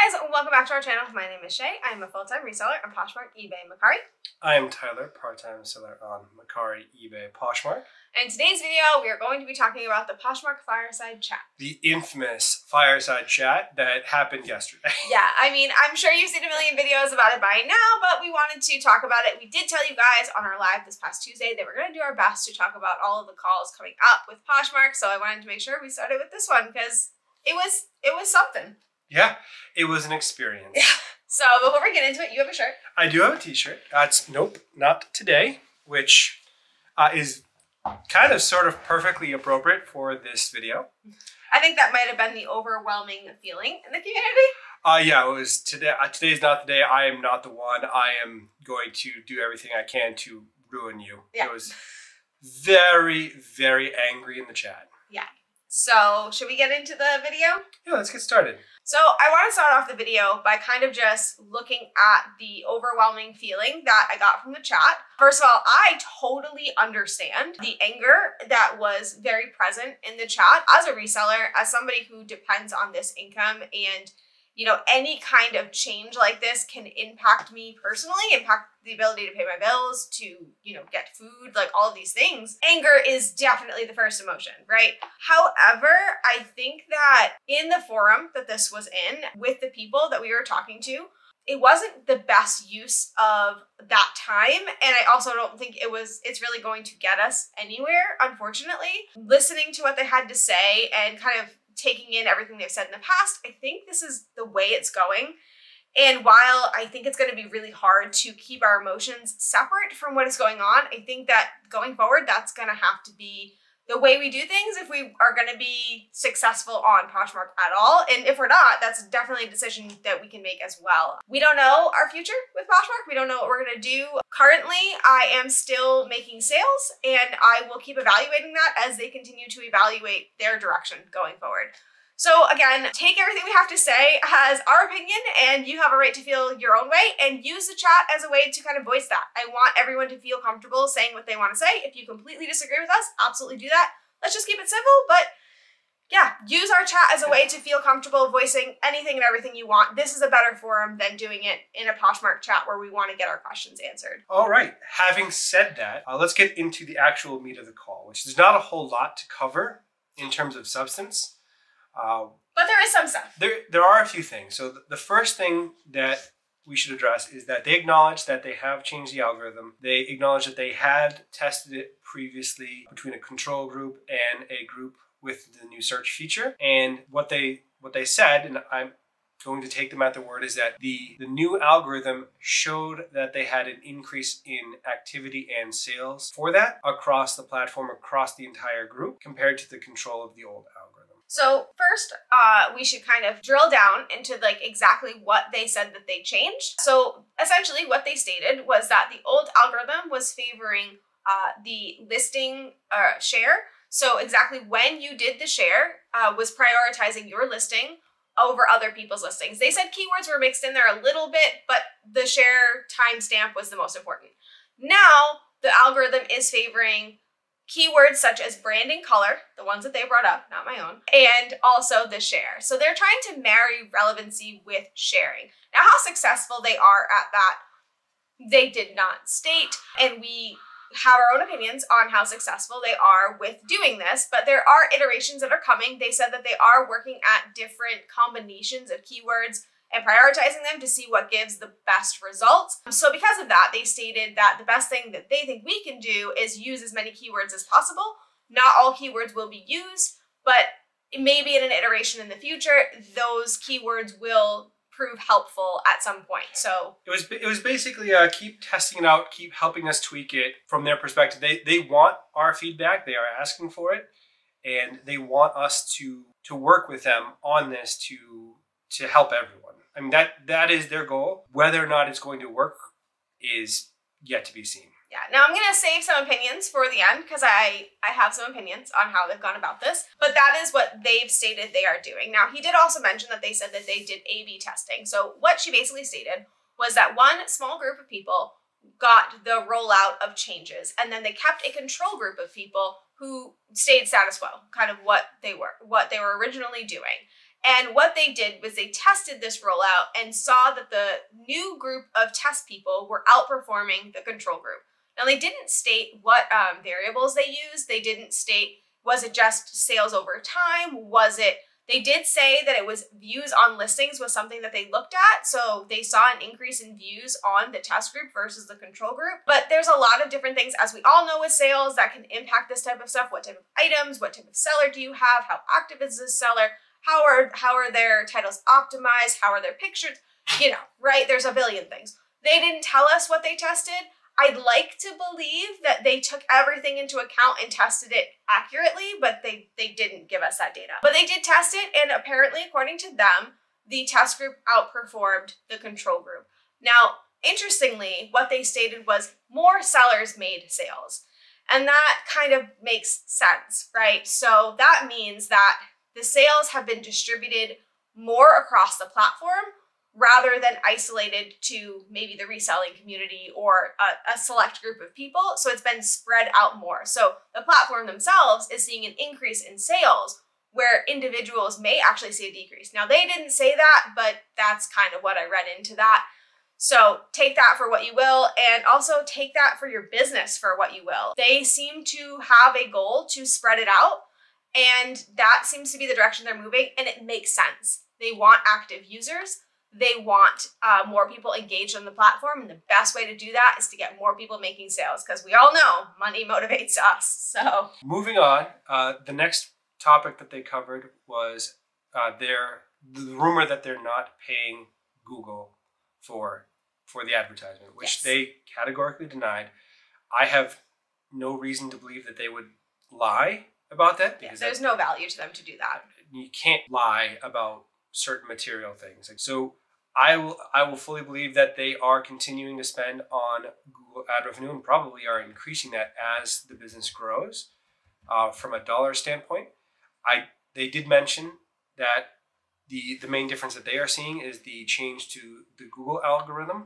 guys, welcome back to our channel. My name is Shay. I am a full-time reseller on Poshmark, eBay, and Mercari. I am Tyler, part-time seller on Mercari, eBay, Poshmark. In today's video, we are going to be talking about the Poshmark Fireside chat. The infamous Fireside chat that happened yesterday. Yeah, I mean, I'm sure you've seen a million videos about it by now, but we wanted to talk about it. We did tell you guys on our live this past Tuesday that we're going to do our best to talk about all of the calls coming up with Poshmark, so I wanted to make sure we started with this one because it was something. Yeah, it was an experience. Yeah. So before we get into it, you have a shirt. I do have a t-shirt. Nope, not today, which is kind of sort of perfectly appropriate for this video. I think that might have been the overwhelming feeling in the community. Yeah, it was today. Today's not the day. I am not the one. I am going to do everything I can to ruin you. Yeah. It was very, very angry in the chat. Yeah. So should we get into the video? Yeah, let's get started. So I want to start off the video by kind of just looking at the overwhelming feeling that I got from the chat. First of all, I totally understand the anger that was very present in the chat as a reseller, as somebody who depends on this income, and you know, any kind of change like this can impact me personally, impact the ability to pay my bills, to, you know, get food, like all of these things. Anger is definitely the first emotion, right? However, I think that in the forum that this was in, with the people that we were talking to, it wasn't the best use of that time. And I also don't think it's really going to get us anywhere, unfortunately. Listening to what they had to say and kind of taking in everything they've said in the past, I think this is the way it's going. And while I think it's going to be really hard to keep our emotions separate from what is going on, I think that going forward, that's going to have to be the way we do things if we are going to be successful on Poshmark at all. And if we're not, that's definitely a decision that we can make as well. We don't know our future with Poshmark. We don't know what we're going to do. Currently, I am still making sales, and I will keep evaluating that as they continue to evaluate their direction going forward. So again, take everything we have to say as our opinion, and you have a right to feel your own way, and use the chat as a way to kind of voice that. I want everyone to feel comfortable saying what they want to say. If you completely disagree with us, absolutely do that. Let's just keep it civil, but yeah, use our chat as a way to feel comfortable voicing anything and everything you want. This is a better forum than doing it in a Poshmark chat where we want to get our questions answered. All right, having said that, let's get into the actual meat of the call, which is not a whole lot to cover in terms of substance. But there is some stuff. There are a few things. So the first thing that we should address is that they acknowledge that they have changed the algorithm. They acknowledge that they had tested it previously between a control group and a group with the new search feature. And what they said, and I'm going to take them at their word, is that the new algorithm showed that they had an increase in activity and sales for that across the platform, across the entire group, compared to the control of the old algorithm. So first, we should kind of drill down into like exactly what they said that they changed. So essentially what they stated was that the old algorithm was favoring the listing share. So exactly when you did the share was prioritizing your listing over other people's listings. They said keywords were mixed in there a little bit, but the share timestamp was the most important. Now the algorithm is favoring keywords such as brand and color, the ones that they brought up, not my own, and also the share. So they're trying to marry relevancy with sharing. Now, how successful they are at that, they did not state, and we have our own opinions on how successful they are with doing this, but there are iterations that are coming. They said that they are working at different combinations of keywords and prioritizing them to see what gives the best results. So because of that, they stated that the best thing that they think we can do is use as many keywords as possible. Not all keywords will be used, but maybe in an iteration in the future, those keywords will prove helpful at some point. So it was basically keep testing it out, keep helping us tweak it from their perspective. They want our feedback, they are asking for it, and they want us to work with them on this to help everyone. I mean, that is their goal. Whether or not it's going to work is yet to be seen. Yeah, now I'm going to save some opinions for the end because I have some opinions on how they've gone about this, but that is what they've stated they are doing. Now, he did also mention that they said that they did A/B testing. So what she basically stated was that one small group of people got the rollout of changes, and then they kept a control group of people who stayed status quo, kind of what they were originally doing. And what they did was they tested this rollout and saw that the new group of test people were outperforming the control group. Now, they didn't state what variables they used. They didn't state, was it just sales over time? They did say that it was views on listings was something that they looked at. So they saw an increase in views on the test group versus the control group. But there's a lot of different things, as we all know with sales, that can impact this type of stuff. What type of items, what type of seller do you have? How active is this seller? How are their titles optimized? How are their pictures? You know, right? There's a billion things. They didn't tell us what they tested. I'd like to believe that they took everything into account and tested it accurately, but they didn't give us that data. But they did test it, and apparently, according to them, the test group outperformed the control group. Now, interestingly, what they stated was more sellers made sales. And that kind of makes sense, right? So that means that the sales have been distributed more across the platform rather than isolated to maybe the reselling community or a select group of people. So it's been spread out more. So the platform themselves is seeing an increase in sales where individuals may actually see a decrease. Now, they didn't say that, but that's kind of what I read into that. So take that for what you will, and also take that for your business for what you will. They seem to have a goal to spread it out, and that seems to be the direction they're moving, and it makes sense. They want active users. They want more people engaged on the platform, and the best way to do that is to get more people making sales, because we all know money motivates us. So moving on, the next topic that they covered was the rumor that they're not paying Google for the advertisement, which they categorically denied. I have no reason to believe that they would lie about that, because there's no value to them to do that. You can't lie about certain material things. So I will fully believe that they are continuing to spend on Google ad revenue, and probably are increasing that as the business grows. From a dollar standpoint, they did mention that the main difference that they are seeing is the change to the Google algorithm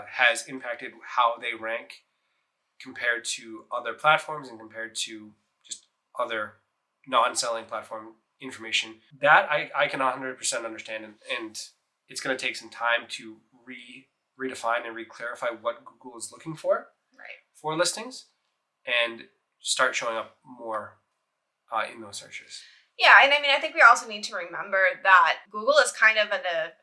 has impacted how they rank compared to other platforms and compared to just other non-selling platform information. That I can 100% understand, and it's going to take some time to redefine and re-clarify what Google is looking for for listings, and start showing up more in those searches. Yeah, and I mean, I think we also need to remember that Google is kind of an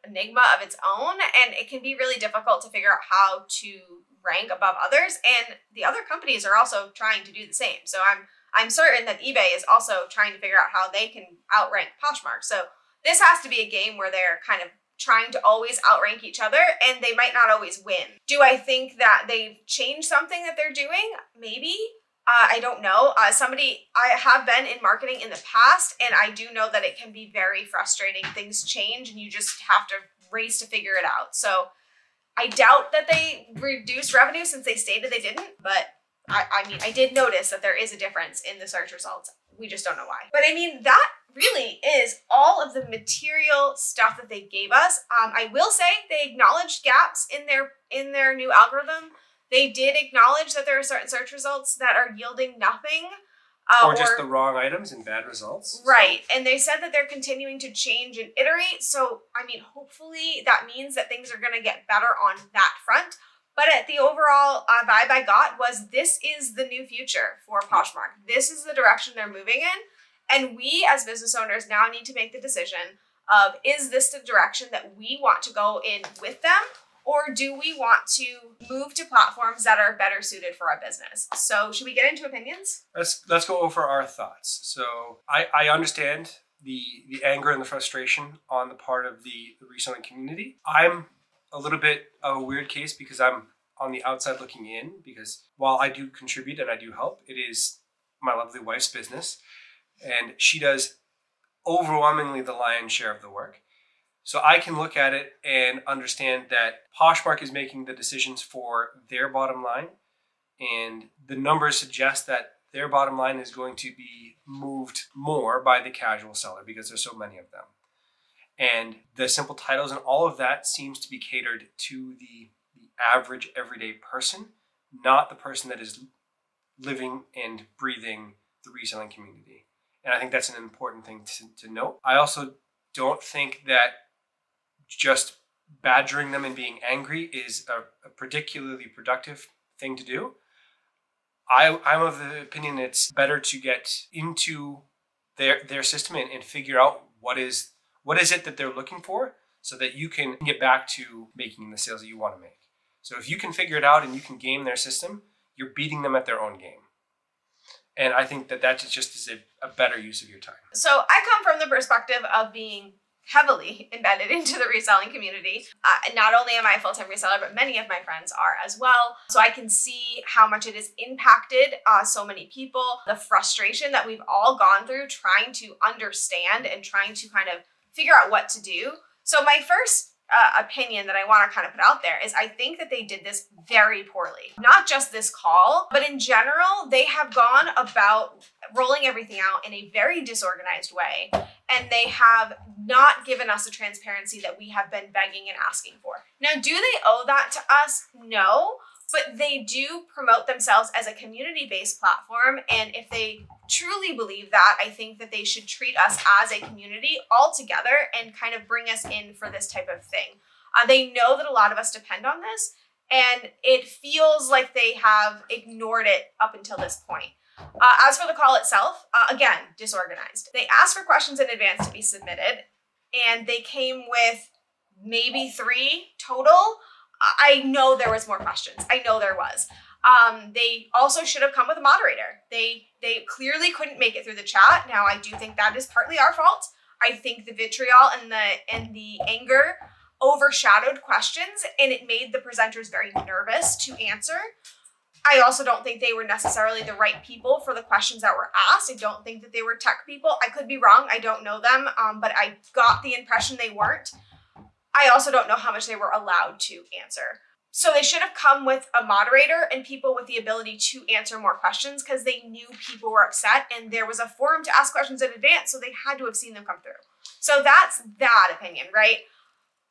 enigma of its own, and it can be really difficult to figure out how to rank above others, and the other companies are also trying to do the same. So I'm certain that eBay is also trying to figure out how they can outrank Poshmark. So this has to be a game where they're kind of trying to always outrank each other, and they might not always win. Do I think that they've changed something that they're doing? Maybe. I don't know. I have been in marketing in the past, and I do know that it can be very frustrating. Things change, and you just have to race to figure it out. So I doubt that they reduced revenue, since they stated they didn't, but I mean, I did notice that there is a difference in the search results. We just don't know why. But I mean, that really is all of the material stuff that they gave us. I will say they acknowledged gaps in their new algorithm. They did acknowledge that there are certain search results that are yielding nothing. Or just the wrong items and bad results. Right. So. And they said that they're continuing to change and iterate. So, I mean, hopefully that means that things are going to get better on that front. But the overall vibe I got was, this is the new future for Poshmark. This is the direction they're moving in. And we as business owners now need to make the decision of, is this the direction that we want to go in with them? Or do we want to move to platforms that are better suited for our business? So should we get into opinions? Let's go over our thoughts. So I understand the anger and the frustration on the part of the reselling community. I'm a little bit of a weird case, because I'm on the outside looking in, because while I do contribute and I do help, it is my lovely wife's business, and she does overwhelmingly the lion's share of the work. So I can look at it and understand that Poshmark is making the decisions for their bottom line, and the numbers suggest that their bottom line is going to be moved more by the casual seller, because there's so many of them. And the simple titles and all of that seems to be catered to the average everyday person, not the person that is living and breathing the reselling community. And I think that's an important thing to note. I also don't think that just badgering them and being angry is a particularly productive thing to do. I'm of the opinion it's better to get into their system and figure out what is it that they're looking for, so that you can get back to making the sales that you want to make. So if you can figure it out and you can game their system, you're beating them at their own game. And I think that just is a better use of your time. So I come from the perspective of being heavily embedded into the reselling community. Not only am I a full-time reseller, but many of my friends are as well. So I can see how much it has impacted so many people, the frustration that we've all gone through trying to understand and trying to kind of figure out what to do. So my first opinion that I want to kind of put out there is I think that they did this very poorly. Not just this call, but in general, they have gone about rolling everything out in a very disorganized way, and they have not given us the transparency that we have been begging and asking for. Now, do they owe that to us? No, but they do promote themselves as a community-based platform, and if they truly believe that, I think that they should treat us as a community all together and kind of bring us in for this type of thing. They know that a lot of us depend on this, and it feels like they have ignored it up until this point. As for the call itself, again, disorganized. They asked for questions in advance to be submitted, and they came with maybe 3 total. I know there was more questions. I know there was. They also should have come with a moderator. They clearly couldn't make it through the chat. Now, I do think that is partly our fault. I think the vitriol and the anger overshadowed questions, and it made the presenters very nervous to answer. I also don't think they were necessarily the right people for the questions that were asked. I don't think that they were tech people. I could be wrong. I don't know them, but I got the impression they weren't. I also don't know how much they were allowed to answer. So they should have come with a moderator and people with the ability to answer more questions, because they knew people were upset and there was a forum to ask questions in advance, so they had to have seen them come through. So that's that opinion, right?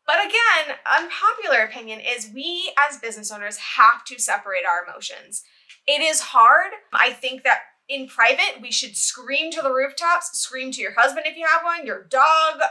But again, unpopular opinion is we as business owners have to separate our emotions. It is hard. I think that in private, we should scream to the rooftops, scream to your husband if you have one, your dog,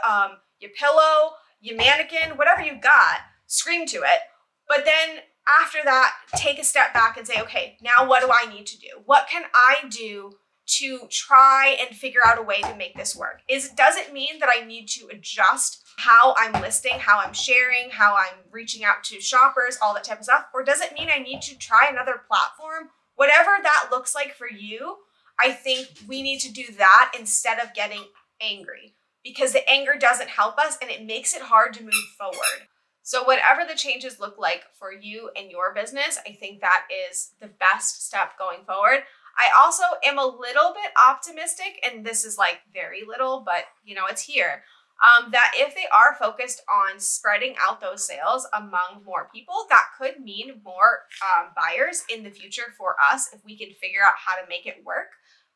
your pillow, your mannequin, whatever you've got, scream to it. But then after that, take a step back and say, okay, now what do I need to do? What can I do to try and figure out a way to make this work? Does it mean that I need to adjust how I'm listing, how I'm sharing, how I'm reaching out to shoppers, all that type of stuff? Or does it mean I need to try another platform? Whatever that looks like for you, I think we need to do that instead of getting angry, because the anger doesn't help us and it makes it hard to move forward. So whatever the changes look like for you and your business, I think that is the best step going forward. I also am a little bit optimistic, and this is like very little, but you know, it's here, that if they are focused on spreading out those sales among more people, that could mean more buyers in the future for us if we can figure out how to make it work.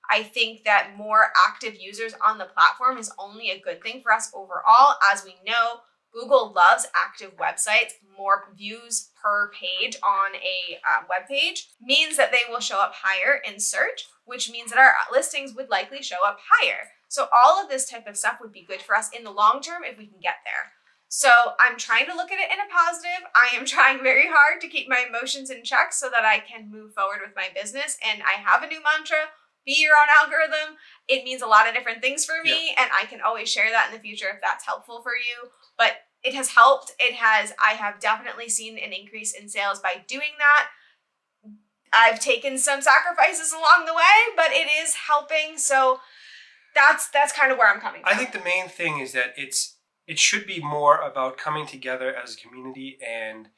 I think that more active users on the platform is only a good thing for us overall. As we know, Google loves active websites. More views per page on a web page means that they will show up higher in search, which means that our listings would likely show up higher. So all of this type of stuff would be good for us in the long term if we can get there. So I'm trying to look at it in a positive. I am trying very hard to keep my emotions in check so that I can move forward with my business. And I have a new mantra: be your own algorithm. It means a lot of different things for me, and I can always share that in the future if that's helpful for you. But it has helped. I have definitely seen an increase in sales by doing that. I've taken some sacrifices along the way, but it is helping. So that's kind of where I'm coming from. I think the main thing is that it should be more about coming together as a community, and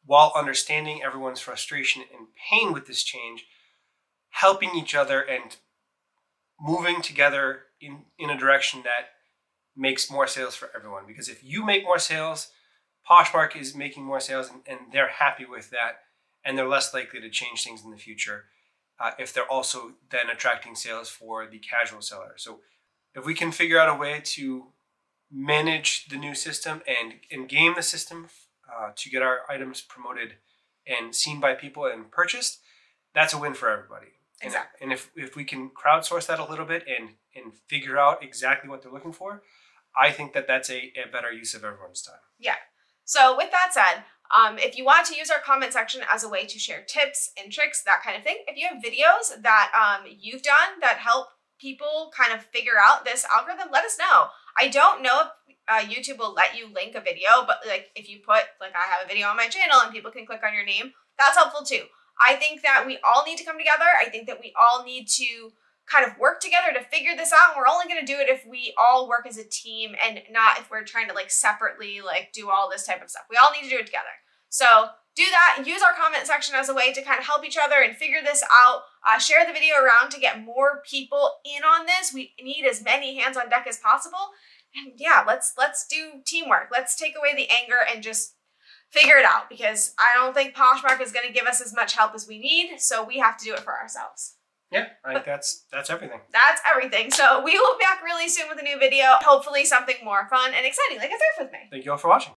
while understanding everyone's frustration and pain with this change, helping each other and moving together in a direction that makes more sales for everyone. Because if you make more sales, Poshmark is making more sales, and they're happy with that, and they're less likely to change things in the future if they're also then attracting sales for the casual seller. So if we can figure out a way to manage the new system and game the system to get our items promoted and seen by people and purchased, that's a win for everybody. Exactly. And if we can crowdsource that a little bit and figure out exactly what they're looking for, I think that that's a better use of everyone's time. Yeah. So with that said, if you want to use our comment section as a way to share tips and tricks, that kind of thing, if you have videos that you've done that help people kind of figure out this algorithm, let us know. I don't know if YouTube will let you link a video, but like if you put, like I have a video on my channel and people can click on your name, that's helpful too. I think that we all need to come together. I think that we all need to kind of work together to figure this out. And we're only going to do it if we all work as a team and not if we're trying to like separately like do all this type of stuff. We all need to do it together. So do that. Use our comment section as a way to kind of help each other and figure this out. Share the video around to get more people in on this. We need as many hands on deck as possible. And yeah, let's do teamwork. Let's take away the anger and just figure it out, because I don't think Poshmark is going to give us as much help as we need. So we have to do it for ourselves. Yeah, I think that's everything. That's everything. So we will be back really soon with a new video. Hopefully something more fun and exciting like a surf with me. Thank you all for watching.